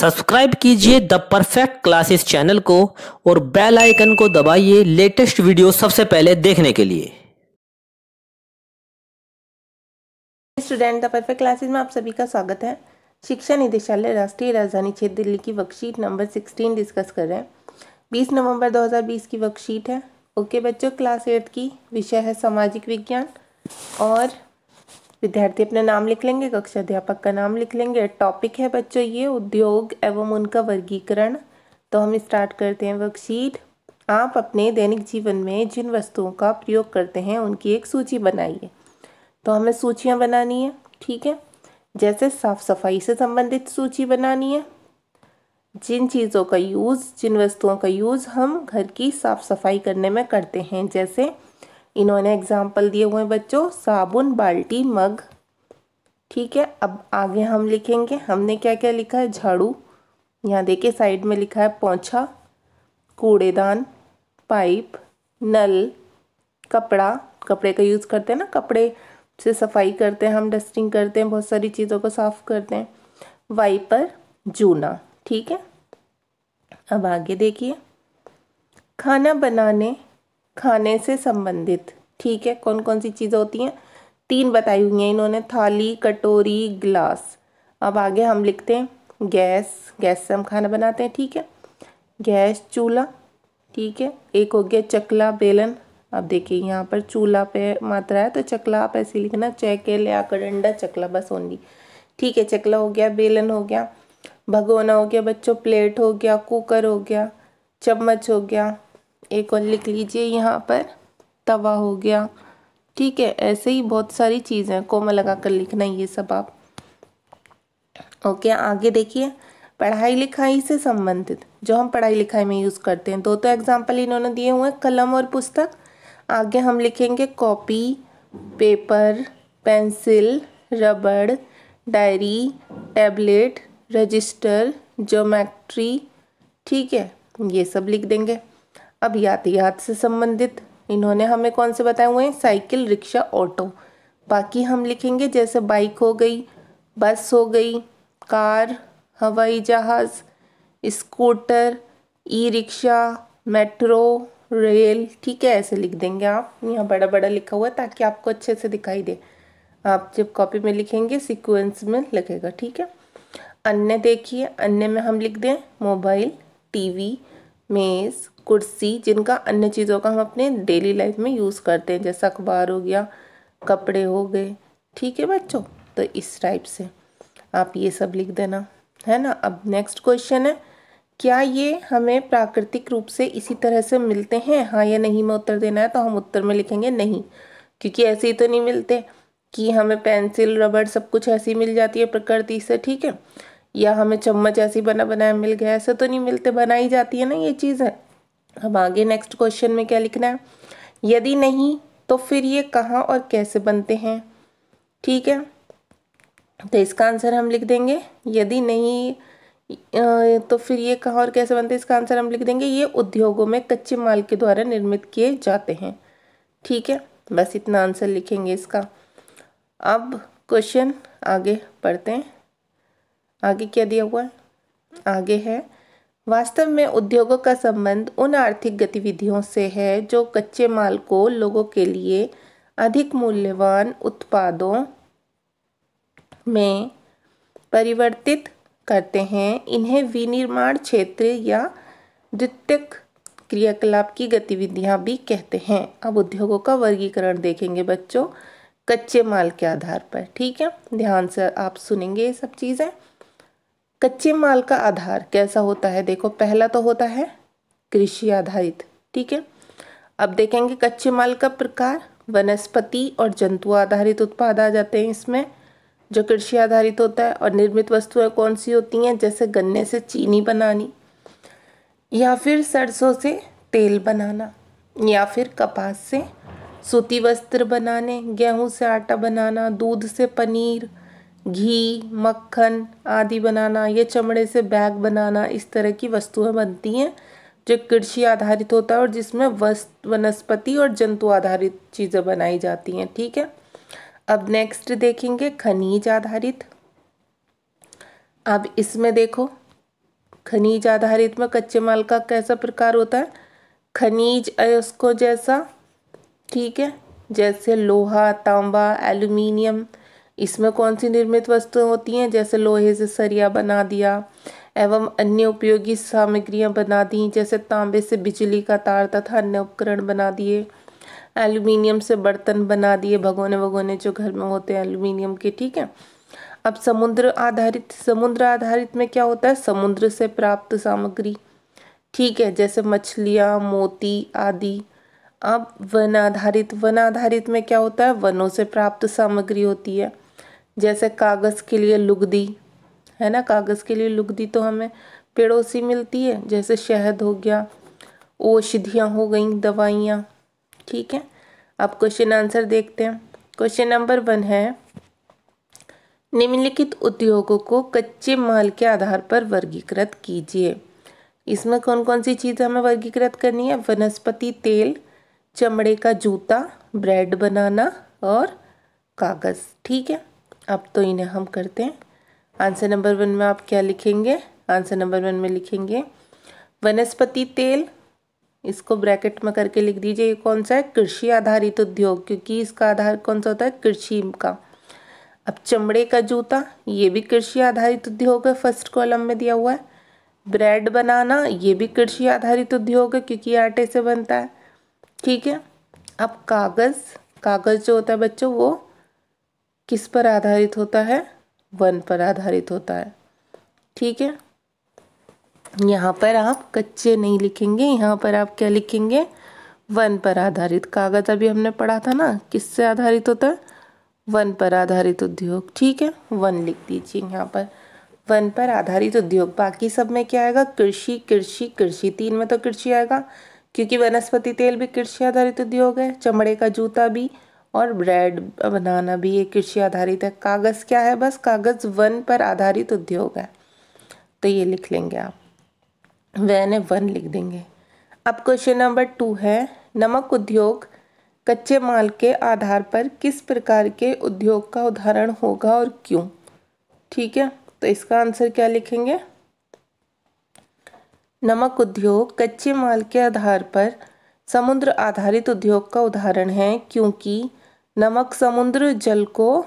Subscribe कीजिए the perfect classes channel को और बेल आइकन को दबाइए लेटेस्ट वीडियो सबसे पहले देखने के लिए। स्टूडेंट द परफेक्ट क्लासेस में आप सभी का स्वागत है। शिक्षा निदेशालय राष्ट्रीय राजधानी क्षेत्र दिल्ली की वर्कशीट नंबर 16 डिस्कस कर रहे हैं। 20 नवंबर 2020 की वर्कशीट है। ओके बच्चों, क्लास 8 की विषय है सामाजिक विज्ञान और विद्यार्थी अपना नाम लिख लेंगे, कक्षा अध्यापक का नाम लिख लेंगे। टॉपिक है बच्चों ये उद्योग एवं उनका वर्गीकरण। तो हम स्टार्ट करते हैं वर्कशीट। आप अपने दैनिक जीवन में जिन वस्तुओं का प्रयोग करते हैं उनकी एक सूची बनाइए। तो हमें सूचियाँ बनानी है, ठीक है। जैसे साफ सफाई से संबंधित सूची बनानी है, जिन चीज़ों का यूज़, जिन वस्तुओं का यूज़ हम घर की साफ सफाई करने में करते हैं। जैसे इन्होंने एग्जाम्पल दिए हुए हैं बच्चों, साबुन, बाल्टी, मग, ठीक है। अब आगे हम लिखेंगे, हमने क्या क्या लिखा है। झाड़ू, यहाँ देखिए साइड में लिखा है पोंछा, कूड़ेदान, पाइप, नल, कपड़ा, कपड़े का यूज़ करते हैं ना, कपड़े से सफाई करते हैं हम, डस्टिंग करते हैं, बहुत सारी चीज़ों को साफ करते हैं। वाइपर, जूना, ठीक है। अब आगे देखिए, खाना बनाने, खाने से संबंधित, ठीक है। कौन कौन सी चीज़ें होती हैं, 3 बताई हुई हैं इन्होंने, थाली, कटोरी, गिलास। अब आगे हम लिखते हैं गैस, गैस से हम खाना बनाते हैं, ठीक है। गैस, चूल्हा, ठीक है। एक हो गया चकला, बेलन। अब देखिए यहाँ पर चूल्हा पे मात्रा है तो चकला आप ऐसे लिखना, चैके ले आकर डंडा चकला, बस ओनली, ठीक है। चकला हो गया, बेलन हो गया, भगोना हो गया बच्चों, प्लेट हो गया, कुकर हो गया, चम्मच हो गया। एक और लिख लीजिए यहाँ पर, तवा हो गया, ठीक है। ऐसे ही बहुत सारी चीज़ें, कोमा लगा कर लिखना ये सब आप। ओके, आगे देखिए, पढ़ाई लिखाई से संबंधित, जो हम पढ़ाई लिखाई में यूज़ करते हैं। दो तो एग्जाम्पल इन्होंने दिए हुए हैं, कलम और पुस्तक। आगे हम लिखेंगे कॉपी, पेपर, पेंसिल, रबड़, डायरी, टैबलेट, रजिस्टर, ज्योमेट्री, ठीक है, ये सब लिख देंगे। अब यातायात से संबंधित इन्होंने हमें कौन से बताए हुए हैं, साइकिल, रिक्शा, ऑटो। बाकी हम लिखेंगे जैसे बाइक हो गई, बस हो गई, कार, हवाई जहाज़, scooter, e rickshaw, metro, rail, ठीक है। ऐसे लिख देंगे आप, यहाँ बड़ा बड़ा लिखा हुआ है ताकि आपको अच्छे से दिखाई दे। आप जब कॉपी में लिखेंगे सीक्वेंस में लिखेगा, ठीक है। अन्य देखिए, अन्य में हम लिख दें मोबाइल, टीवी, मेज़, कुर्सी, जिनका अन्य चीज़ों का हम अपने डेली लाइफ में यूज़ करते हैं, जैसा अखबार हो गया, कपड़े हो गए, ठीक है बच्चों। तो इस टाइप से आप ये सब लिख देना, है ना। अब नेक्स्ट क्वेश्चन है, क्या ये हमें प्राकृतिक रूप से इसी तरह से मिलते हैं, हाँ या नहीं में उत्तर देना है। तो हम उत्तर में लिखेंगे नहीं, क्योंकि ऐसे ही तो नहीं मिलते कि हमें पेंसिल, रबड़ सब कुछ ऐसी ही मिल जाती है प्रकृति से, ठीक है। या हमें चम्मच ऐसी बना बनाया मिल गया, ऐसे तो नहीं मिलते, बनाई जाती है ना ये चीज़ है। अब आगे नेक्स्ट क्वेश्चन में क्या लिखना है, यदि नहीं तो फिर ये कहाँ और कैसे बनते हैं, ठीक है। तो इसका आंसर हम लिख देंगे, यदि नहीं तो फिर ये कहाँ और कैसे बनते हैं, इसका आंसर हम लिख देंगे, ये उद्योगों में कच्चे माल के द्वारा निर्मित किए जाते हैं, ठीक है। बस इतना आंसर लिखेंगे इसका। अब क्वेश्चन आगे पढ़ते हैं, आगे क्या दिया हुआ है। आगे है, वास्तव में उद्योगों का संबंध उन आर्थिक गतिविधियों से है जो कच्चे माल को लोगों के लिए अधिक मूल्यवान उत्पादों में परिवर्तित करते हैं। इन्हें विनिर्माण क्षेत्र या द्वितीयक क्रियाकलाप की गतिविधियां भी कहते हैं। अब उद्योगों का वर्गीकरण देखेंगे बच्चों कच्चे माल के आधार पर, ठीक है। ध्यान से आप सुनेंगे ये सब चीज़ें। कच्चे माल का आधार कैसा होता है, देखो पहला तो होता है कृषि आधारित, ठीक है। अब देखेंगे कच्चे माल का प्रकार, वनस्पति और जंतु आधारित उत्पाद आ जाते हैं इसमें, जो कृषि आधारित होता है। और निर्मित वस्तुएं कौन सी होती हैं, जैसे गन्ने से चीनी बनानी, या फिर सरसों से तेल बनाना, या फिर कपास से सूती वस्त्र बनाने, गेहूं से आटा बनाना, दूध से पनीर, घी, मक्खन आदि बनाना, या चमड़े से बैग बनाना। इस तरह की वस्तुएं बनती हैं जो कृषि आधारित होता है और जिसमें वनस्पति और जंतु आधारित चीज़ें बनाई जाती हैं, ठीक है। अब नेक्स्ट देखेंगे खनिज आधारित। अब इसमें देखो खनिज आधारित में कच्चे माल का कैसा प्रकार होता है? खनिज अयस्कों जैसा, ठीक है, जैसे लोहा, तांबा, एल्यूमिनियम। इसमें कौन सी निर्मित वस्तुएं होती हैं? जैसे लोहे से सरिया बना दिया एवं अन्य उपयोगी सामग्रियां बना दी, जैसे तांबे से बिजली का तार तथा अन्य उपकरण बना दिए, एल्यूमिनियम से बर्तन बना दिए, भगोने वगोने जो घर में होते हैं एल्यूमिनियम के, ठीक है। अब समुद्र आधारित में क्या होता है? समुद्र से प्राप्त सामग्री, ठीक है, जैसे मछलियाँ, मोती आदि। अब वन आधारित में क्या होता है? वनों से प्राप्त सामग्री होती है, जैसे कागज के लिए लुगदी, है ना, कागज के लिए लुगदी तो हमें पेड़ों से मिलती है, जैसे शहद हो गया, औषधियाँ हो गई, दवाइयाँ, ठीक है। अब क्वेश्चन आंसर देखते हैं। क्वेश्चन नंबर 1 है, निम्नलिखित उद्योगों को कच्चे माल के आधार पर वर्गीकृत कीजिए। इसमें कौन कौन सी चीज़ हमें वर्गीकृत करनी है? वनस्पति तेल, चमड़े का जूता, ब्रेड बनाना और कागज़, ठीक है। अब तो इन्हें हम करते हैं। आंसर नंबर 1 में आप क्या लिखेंगे? आंसर नंबर 1 में लिखेंगे वनस्पति तेल, इसको ब्रैकेट में करके लिख दीजिए। ये कौन सा है? कृषि आधारित उद्योग, क्योंकि इसका आधार कौन सा होता है? कृषि का। अब चमड़े का जूता, ये भी कृषि आधारित उद्योग है, फर्स्ट कॉलम में दिया हुआ है। ब्रेड बनाना, ये भी कृषि आधारित उद्योग है, क्योंकि आटे से बनता है, ठीक है। अब कागज़ जो होता है बच्चों, वो किस पर आधारित होता है? वन पर आधारित होता है, ठीक है। यहाँ पर आप कच्चे नहीं लिखेंगे, यहाँ पर आप क्या लिखेंगे? वन पर आधारित। कागज़ अभी हमने पढ़ा था ना, किससे आधारित होता है? वन पर आधारित उद्योग, ठीक है, वन लिख दीजिए यहाँ पर, वन पर आधारित उद्योग। बाकी सब में क्या आएगा? कृषि कृषि कृषि, 3 में तो कृषि आएगा, क्योंकि वनस्पति तेल भी कृषि आधारित उद्योग है, चमड़े का जूता भी और ब्रेड बनाना भी ये कृषि आधारित है। कागज़ क्या है? बस कागज़ वन पर आधारित उद्योग है, तो ये लिख लेंगे आप, वन लिख देंगे। अब क्वेश्चन नंबर 2 है, नमक उद्योग कच्चे माल के आधार पर किस प्रकार के उद्योग का उदाहरण होगा और क्यों? ठीक है, तो इसका आंसर क्या लिखेंगे? नमक उद्योग कच्चे माल के आधार पर समुद्र आधारित उद्योग का उदाहरण है, क्योंकि नमक समुद्र जल को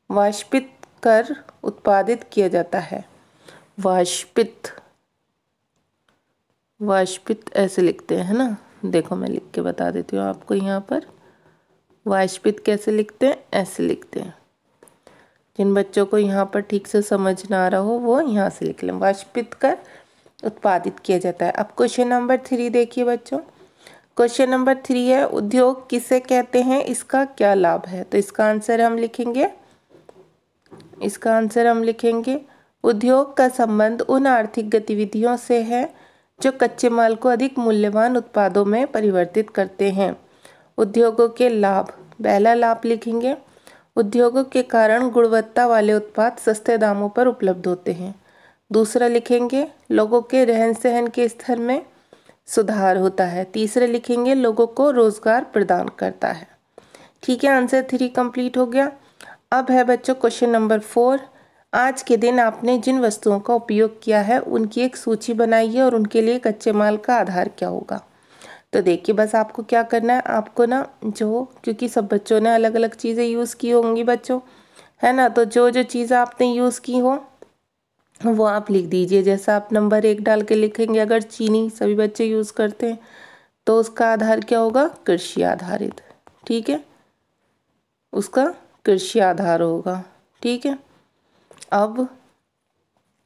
वाष्पित कर उत्पादित किया जाता है। वाष्पित ऐसे लिखते हैं ना, देखो मैं लिख के बता देती हूँ आपको। यहाँ पर वाष्पित कैसे लिखते हैं? ऐसे लिखते हैं। जिन बच्चों को यहाँ पर ठीक से समझ ना आ रहा हो वो यहाँ से लिख लें, वाष्पित कर उत्पादित किया जाता है। अब क्वेश्चन नंबर 3 देखिए बच्चों। क्वेश्चन नंबर 3 है, उद्योग किसे कहते हैं, इसका क्या लाभ है? तो इसका आंसर हम लिखेंगे उद्योग का संबंध उन आर्थिक गतिविधियों से है जो कच्चे माल को अधिक मूल्यवान उत्पादों में परिवर्तित करते हैं। उद्योगों के लाभ, पहला लाभ लिखेंगे उद्योगों के कारण गुणवत्ता वाले उत्पाद सस्ते दामों पर उपलब्ध होते हैं। दूसरा लिखेंगे लोगों के रहन सहन के स्तर में सुधार होता है। तीसरा लिखेंगे लोगों को रोजगार प्रदान करता है। ठीक है, आंसर 3 कंप्लीट हो गया। अब है बच्चों क्वेश्चन नंबर 4। आज के दिन आपने जिन वस्तुओं का उपयोग किया है उनकी एक सूची बनाइए और उनके लिए कच्चे माल का आधार क्या होगा। तो देखिए बस आपको क्या करना है, आपको ना क्योंकि सब बच्चों ने अलग अलग चीज़ें यूज़ की होंगी बच्चों, है ना, तो जो चीज़ें आपने यूज़ की हो वो आप लिख दीजिए। जैसा आप नंबर 1 डाल के लिखेंगे, अगर चीनी सभी बच्चे यूज़ करते हैं तो उसका आधार क्या होगा? कृषि आधारित। ठीक है, उसका कृषि आधार होगा। ठीक है, अब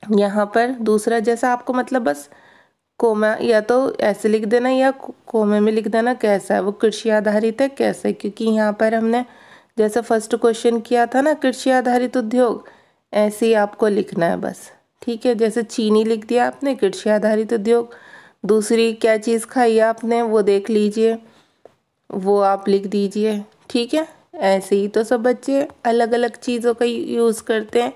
यहाँ पर दूसरा, जैसा आपको मतलब बस कोमा या तो ऐसे लिख देना या कोमे में लिख देना कैसा है वो कृषि आधारित है कैसे, क्योंकि यहाँ पर हमने जैसे फर्स्ट क्वेश्चन किया था ना कृषि आधारित उद्योग, ऐसे ही आपको लिखना है बस। ठीक है, जैसे चीनी लिख दिया आपने कृषि आधारित उद्योग, दूसरी क्या चीज़ खाई आपने वो देख लीजिए, वो आप लिख दीजिए। ठीक है, ऐसे ही तो सब बच्चे अलग अलग चीज़ों का यूज़ करते हैं।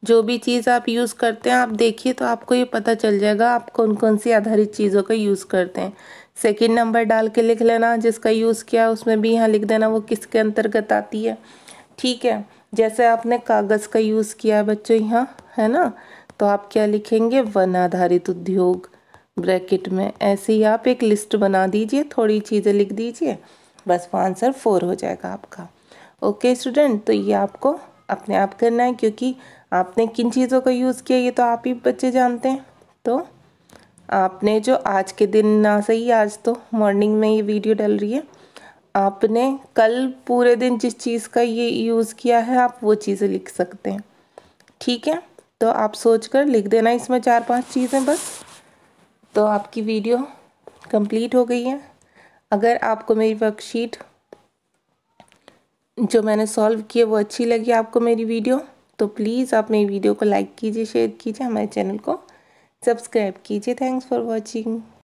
जो भी चीज़ आप यूज़ करते हैं आप देखिए तो आपको ये पता चल जाएगा आप कौन कौन सी आधारित चीज़ों का यूज़ करते हैं। सेकंड नंबर डाल के लिख लेना, जिसका यूज़ किया उसमें भी यहाँ लिख देना वो किसके अंतर्गत आती है। ठीक है, जैसे आपने कागज़ का यूज़ किया है बच्चों यहाँ, है ना, तो आप क्या लिखेंगे, वन आधारित उद्योग ब्रैकेट में। ऐसे ही आप एक लिस्ट बना दीजिए, थोड़ी चीज़ें लिख दीजिए, बस वो आंसर 4 हो जाएगा आपका। ओके स्टूडेंट, तो ये आपको अपने आप करना है, क्योंकि आपने किन चीज़ों का यूज़ किया ये तो आप ही बच्चे जानते हैं। तो आपने जो आज के दिन ना सही, आज तो मॉर्निंग में ये वीडियो डल रही है, आपने कल पूरे दिन जिस चीज़ का ये यूज़ किया है आप वो चीज़ें लिख सकते हैं। ठीक है, तो आप सोच कर लिख देना इसमें 4-5 चीज़ें बस। तो आपकी वीडियो कंप्लीट हो गई है। अगर आपको मेरी वर्कशीट जो मैंने सॉल्व किए वो अच्छी लगी आपको मेरी वीडियो, तो प्लीज़ आप मेरी वीडियो को लाइक कीजिए, शेयर कीजिए, हमारे चैनल को सब्सक्राइब कीजिए। Thanks for watching.